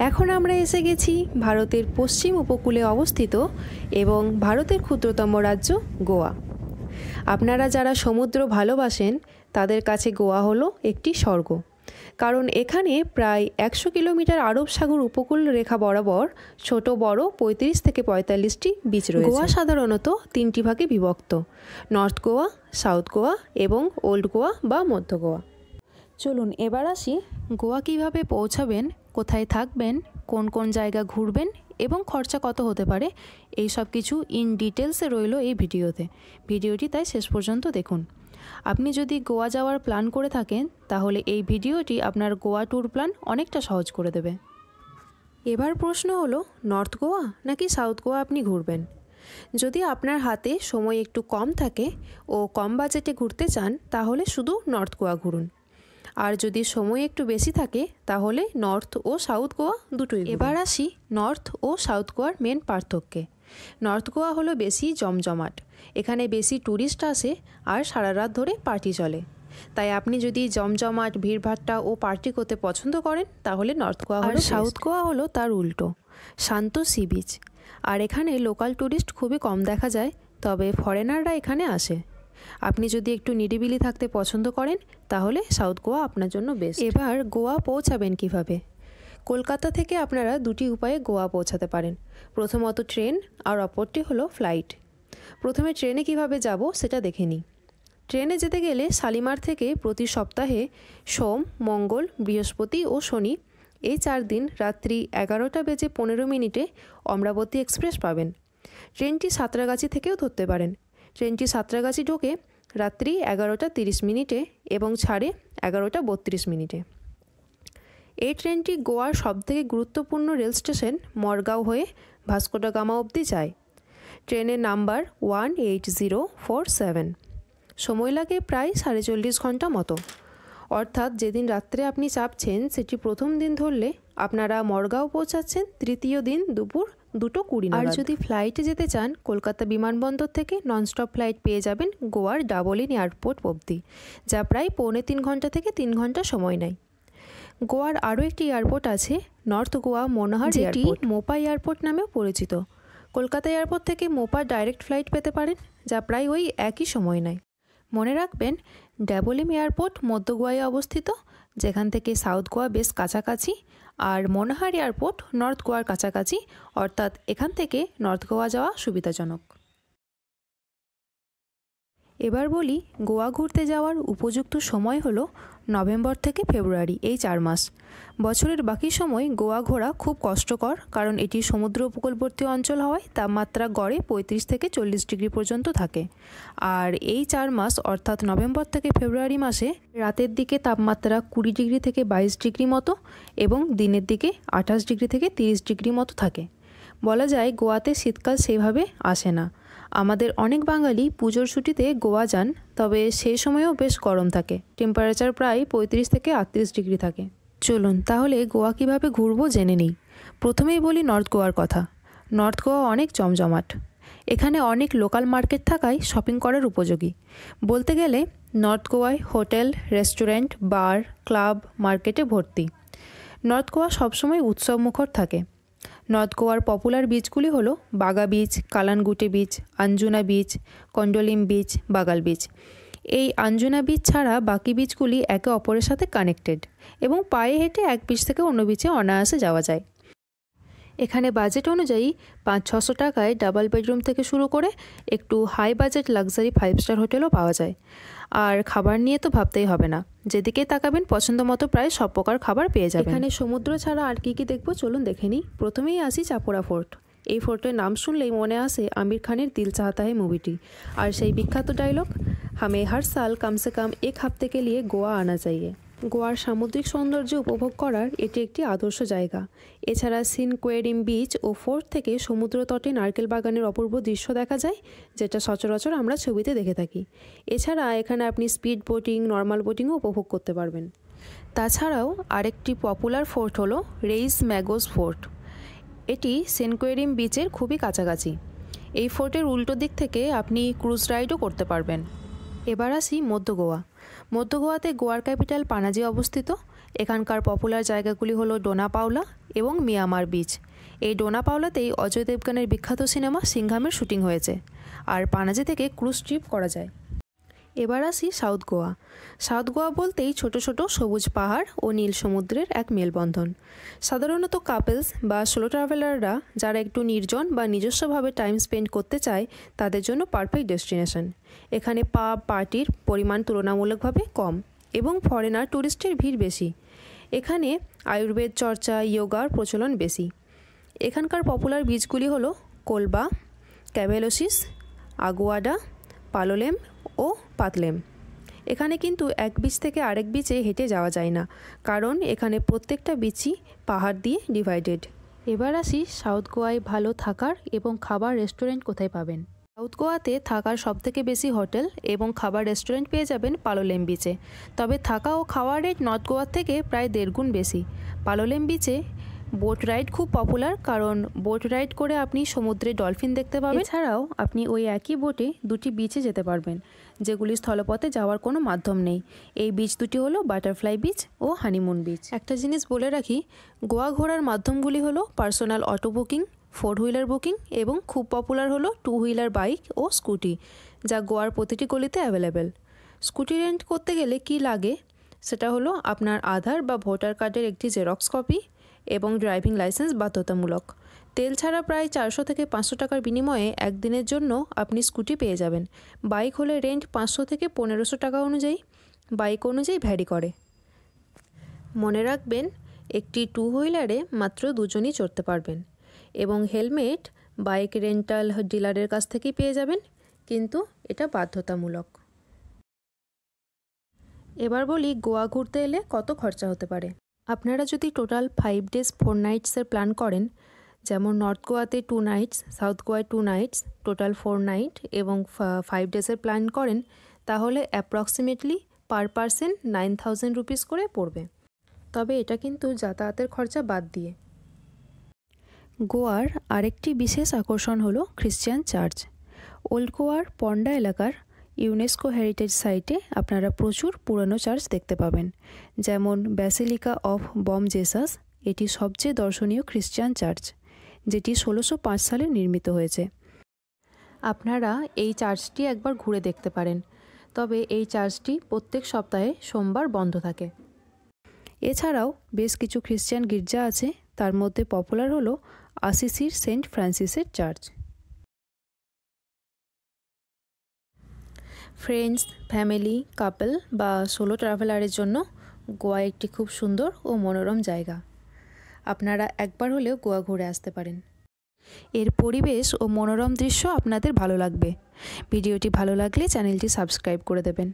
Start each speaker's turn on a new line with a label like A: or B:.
A: এখন আমরা এসে গেছি ভারতের পশ্চিম উপকূলে অবস্থিত এবং ভারতের ক্ষুদ্রতম রাজ্য গোয়া। আপনারা যারা সমুদ্র ভালোবাসেন তাদের কাছে গোয়া হলো একটি স্বর্গ, কারণ এখানে প্রায় 100 কিলোমিটার আরব সাগর উপকূল রেখা বরাবর ছোট বড় 35 থেকে 45টি বিচ রয়েছে। গোয়া সাধারণত 3টি ভাগে বিভক্ত: নর্থ গোয়া, সাউথ গোয়া এবং ওল্ড গোয়া বা মধ্য গোয়া। চলুন এবার আসি গোয়া কিভাবে পৌঁছাবেন, কোথায় থাকবেন, কোন কোন জায়গা ঘুরবেন এবং খরচা কত হতে পারে, এই সব কিছু ইন ডিটেলসে রইল এই ভিডিওতে। ভিডিওটি তাই শেষ পর্যন্ত দেখুন। আপনি যদি গোয়া যাওয়ার প্ল্যান করে থাকেন তাহলে এই ভিডিওটি আপনার গোয়া ট্যুর প্ল্যান অনেকটা সহজ করে দেবে। এবার প্রশ্ন হলো, নর্থ গোয়া নাকি সাউথ গোয়া আপনি ঘুরবেন? যদি আপনার হাতে সময় একটু কম থাকে ও কম বাজেটে ঘুরতে চান তাহলে শুধু নর্থ গোয়া ঘুরুন, আর যদি সময় একটু বেশি থাকে তাহলে নর্থ ও সাউথ গোয়া দুটোই। এবার আসি নর্থ ও সাউথ গোয়ার মেন পার্থক্যে। নর্থ গোয়া হলো বেশি জমজমাট, এখানে বেশি ট্যুরিস্ট আসে আর সারা রাত ধরে পার্টি চলে। তাই আপনি যদি জমজমাট ভিড়ভাট্টা ও পার্টি করতে পছন্দ করেন তাহলে নর্থ গোয়া হলো। সাউথ গোয়া হলো তার উল্টো, শান্ত সি বিচ, আর এখানে লোকাল ট্যুরিস্ট খুবই কম দেখা যায়, তবে ফরেনাররা এখানে আসে। আপনি যদি একটু নিরিবিলি থাকতে পছন্দ করেন তাহলে সাউথ গোয়া আপনার জন্য বেস্ট। এবার গোয়া পৌঁছাবেন কিভাবে? কলকাতা থেকে আপনারা দুটি উপায়ে গোয়া পৌঁছাতে পারেন, প্রথমত ট্রেন আর অপরটি হলো ফ্লাইট। প্রথমে ট্রেনে কিভাবে যাব সেটা দেখে নিই। ট্রেনে যেতে গেলে শালিমার থেকে প্রতি সপ্তাহে সোম, মঙ্গল, বৃহস্পতি ও শনি এই 4 দিন রাত্রি 11:15 অমরাবতী এক্সপ্রেস পাবেন। ট্রেনটি সাঁতরাগাছি থেকেও ধরতে পারেন। ট্রেনটি সাঁতরাগাছি ঢোকে রাত্রি 11:30 এবং ছাড়ে 11:32। এই ট্রেনটি গোয়ার সবথেকে গুরুত্বপূর্ণ রেল স্টেশন মরগাঁও হয়ে ভাস্কো ডা গামা অবধি যায়। ট্রেনের নাম্বার 18047। সময় লাগে প্রায় 4.5 ঘন্টা মতো। অর্থাৎ যেদিন রাত্রে আপনি চাপছেন সেটি প্রথম দিন ধরলে আপনারা মরগাঁও পৌঁছাচ্ছেন তৃতীয় দিন দুপুর 2:20 নাগাদ। আর যদি ফ্লাইটে যেতে চান কলকাতা বিমানবন্দর থেকে ননস্টপ ফ্লাইট পেয়ে যাবেন গোয়ার ডাবলিন এয়ারপোর্ট অবধি, যা প্রায় 2.25 ঘন্টা থেকে 3 ঘন্টা সময় নেয়। গোয়ার আরও একটি এয়ারপোর্ট আছে নর্থ গোয়া মনোহার, যেটি মোপা এয়ারপোর্ট নামেও পরিচিত। কলকাতা এয়ারপোর্ট থেকে মোপার ডাইরেক্ট ফ্লাইট পেতে পারেন, যা প্রায় ওই একই সময় নেয়। মনে রাখবেন ডাবলিম এয়ারপোর্ট মধ্য গোয়ায় অবস্থিত, যেখান থেকে সাউথ গোয়া বেশ কাছাকাছি, আর মনোহার এয়ারপোর্ট নর্থ গোয়ার কাছাকাছি, অর্থাৎ এখান থেকে নর্থ গোয়া যাওয়া সুবিধাজনক। এবার বলি গোয়া ঘুরতে যাওয়ার উপযুক্ত সময় হলো নভেম্বর থেকে ফেব্রুয়ারি, এই 4 মাস। বছরের বাকি সময় গোয়া ঘোরা খুব কষ্টকর, কারণ এটি সমুদ্র উপকূলবর্তী অঞ্চল হওয়ায় তাপমাত্রা গড়ে 35 থেকে 40 ডিগ্রি পর্যন্ত থাকে। আর এই 4 মাস অর্থাৎ নভেম্বর থেকে ফেব্রুয়ারি মাসে রাতের দিকে তাপমাত্রা 20 ডিগ্রি থেকে 22 ডিগ্রি মতো এবং দিনের দিকে 28 ডিগ্রি থেকে 30 ডিগ্রি মতো থাকে। বলা যায় গোয়াতে শীতকাল সেভাবে আসে না। আমাদের অনেক বাঙালি পুজোর ছুটিতে গোয়া যান, তবে সেই সময়ও বেশ গরম থাকে, টেম্পারেচার প্রায় 35 থেকে 38 ডিগ্রি থাকে। চলুন তাহলে গোয়া কিভাবে ঘুরবো জেনে নিই। প্রথমেই বলি নর্থ গোয়ার কথা। নর্থ গোয়া অনেক জমজমাট, এখানে অনেক লোকাল মার্কেট থাকায় শপিং করার উপযোগী। বলতে গেলে নর্থ গোয়ায় হোটেল, রেস্টুরেন্ট, বার, ক্লাব, মার্কেটে ভর্তি। নর্থ গোয়া সবসময় উৎসব মুখর থাকে। নর্থ গোয়ার পপুলার বিচগুলি হলো বাগা beach, কালানগুটে beach, Anjuna beach, কন্ডোলিম beach, বাগাল বিচ। এই আঞ্জুনা বিচ ছাড়া বাকি বিচগুলি একে অপরের সাথে কানেক্টেড এবং পায়ে হেঁটে এক বিচ থেকে অন্য বিচে অনায়াসে যাওয়া যায়। এখানে বাজেট অনুযায়ী 500-600 টাকায় ডাবল বেডরুম থেকে শুরু করে একটু হাই বাজেট লাক্সারি 5 স্টার হোটেলও পাওয়া যায়। আর খাবার নিয়ে তো ভাবতেই হবে না, যেদিকে তাকাবেন পছন্দ মতো প্রায় সব প্রকার খাবার পেয়ে যাবেন। এখানে সমুদ্র ছাড়া আর কি কি দেখবো চলুন দেখে নিই। প্রথমেই আসি চাপোরা ফোর্ট। এই ফোর্টের নাম শুনলেই মনে আসে আমির খানের দিল চাহতা হ্যায় মুভিটি, আর সেই বিখ্যাত ডায়লগ হামে হর সাল কমসে কম 1 হফতে কে লিয়ে গোয়া আনা চাইয়ে। গোয়ার সামুদ্রিক সৌন্দর্য উপভোগ করার এটি একটি আদর্শ জায়গা। এছাড়া সিনকোয়েরিম বিচ ও ফোর্ট থেকে সমুদ্র তটে নারকেল বাগানের অপূর্ব দৃশ্য দেখা যায়, যেটা সচরাচর আমরা ছবিতে দেখে থাকি। এছাড়া এখানে আপনি স্পিড বোটিং, নর্মাল বোটিংও উপভোগ করতে পারবেন। তাছাড়াও আরেকটি পপুলার ফোর্ট হলো রেইস ম্যাগোস ফোর্ট। এটি সিনকোয়েরিম বিচের খুবই কাছাকাছি। এই ফোর্টের উল্টো দিক থেকে আপনি ক্রুজ রাইডও করতে পারবেন। এবার আসি মধ্য গোয়া। মধ্য গোয়াতে গোয়ার ক্যাপিটাল পানাজি অবস্থিত। এখানকার পপুলার জায়গাগুলি হলো ডোনা পাওলা, এবং মিয়ামার বিচ। এই ডোনা পাওলাতেই অজয় দেবগানের বিখ্যাত সিনেমা সিংঘামের শুটিং হয়েছে। আর পানাজি থেকে ক্রুজ ট্রিপ করা যায়। এবার আসি সাউথ গোয়া। সাউথ গোয়া বলতেই ছোট ছোট সবুজ পাহাড় ও নীল সমুদ্রের এক মেলবন্ধন। সাধারণত কাপলস বা সোলো ট্রাভেলাররা যারা একটু নির্জন বা নিজস্বভাবে টাইম স্পেন্ড করতে চায় তাদের জন্য পারফেক্ট ডেস্টিনেশন। এখানে পাব পার্টির পরিমাণ তুলনামূলকভাবে কম এবং ফরেনার ট্যুরিস্টের ভিড় বেশি। এখানে আয়ুর্বেদ চর্চা, যোগার প্রচলন বেশি। এখানকার পপুলার বিচগুলি হলো কোলবা, ক্যাভেলোসিস, আগুয়াডা, পালোলেম ও পাতলেম। এখানে কিন্তু এক বিচ থেকে আরেক বিচে হেঁটে যাওয়া যায় না, কারণ এখানে প্রত্যেকটা বিচই পাহাড় দিয়ে ডিভাইডেড। এবার আসি সাউথ গোয়ায় ভালো থাকার এবং খাবার রেস্টুরেন্ট কোথায় পাবেন। সাউথ গোয়াতে থাকার সবথেকে বেশি হোটেল এবং খাবার রেস্টুরেন্ট পেয়ে যাবেন পালোলেম বিচে। তবে থাকা ও খাওয়ার রেট নর্থ গোয়ার থেকে প্রায় 1.5 গুণ বেশি। পালোলেম বিচে বোট রাইড খুব পপুলার, কারণ বোট রাইড করে আপনি সমুদ্রে ডলফিন দেখতে পাবেন। এছাড়াও আপনি ওই একই বোটে দুটি বিচে যেতে পারবেন, যেগুলি স্থলপথে যাওয়ার কোনো মাধ্যম নেই। এই বিচ দুটি হলো বাটারফ্লাই বিচ ও হানিমুন বিচ। একটা জিনিস বলে রাখি, গোয়া ঘোরার মাধ্যমগুলি হলো personal auto booking, 4 wheeler booking এবং খুব পপুলার হলো 2 হুইলার বাইক ও স্কুটি, যা গোয়ার প্রতিটি গলিতে অ্যাভেলেবেল। স্কুটি রেন্ট করতে গেলে কি লাগে সেটা হলো আপনার আধার বা ভোটার কার্ডের একটি জেরক্স কপি এবং ড্রাইভিং লাইসেন্স বাধ্যতামূলক। তেল ছাড়া প্রায় 400 থেকে 500 টাকার বিনিময়ে একদিনের জন্য আপনি স্কুটি পেয়ে যাবেন। বাইক হলে রেন্ট 500 থেকে 1500 টাকা অনুযায়ী, বাইক অনুযায়ী ভ্যারি করে। মনে রাখবেন, একটি 2 হুইলারে মাত্র 2 জনই চড়তে পারবেন এবং হেলমেট বাইক রেন্টাল ডিলারের কাছ থেকেই পেয়ে যাবেন, কিন্তু এটা বাধ্যতামূলক। এবার বলি গোয়া ঘুরতে এলে কত খরচা হতে পারে। আপনারা যদি টোটাল 5 ডেজ 4 নাইটসের প্ল্যান করেন, যেমন নর্থ গোয়াতে 2 নাইটস, সাউথ গোয়ায় 2 নাইটস, টোটাল 4 নাইট এবং 5 ডেজের প্ল্যান করেন, তাহলে অ্যাপ্রক্সিমেটলি পার পারসন 9000 রুপিস করে পড়বে। তবে এটা কিন্তু যাতায়াতের খরচা বাদ দিয়ে। গোয়ার আরেকটি বিশেষ আকর্ষণ হলো খ্রিশ্চান চার্চ। ওল্ড গোয়ার পন্ডা এলাকার ইউনেস্কো হেরিটেজ সাইটে আপনারা প্রচুর পুরনো চার্চ দেখতে পাবেন, যেমন ব্যাসিলিকা অফ বম জেসাস। এটি সবচেয়ে দর্শনীয় খ্রিশ্চান চার্চ, যেটি 1605 সালে নির্মিত হয়েছে। আপনারা এই চার্চটি একবার ঘুরে দেখতে পারেন, তবে এই চার্চটি প্রত্যেক সপ্তাহে সোমবার বন্ধ থাকে। এছাড়াও বেশ কিছু খ্রিশ্চান গির্জা আছে, তার মধ্যে পপুলার হলো আসিসির সেন্ট ফ্রান্সিসের চার্চ। ফ্রেন্ডস, ফ্যামিলি, কাপল বা সোলো ট্রাভেলারের জন্য গোয়া একটি খুব সুন্দর ও মনোরম জায়গা। আপনারা একবার হলেও গোয়া ঘুরে আসতে পারেন। এর পরিবেশ ও মনোরম দৃশ্য আপনাদের ভালো লাগবে। ভিডিওটি ভালো লাগলে চ্যানেলটি সাবস্ক্রাইব করে দেবেন।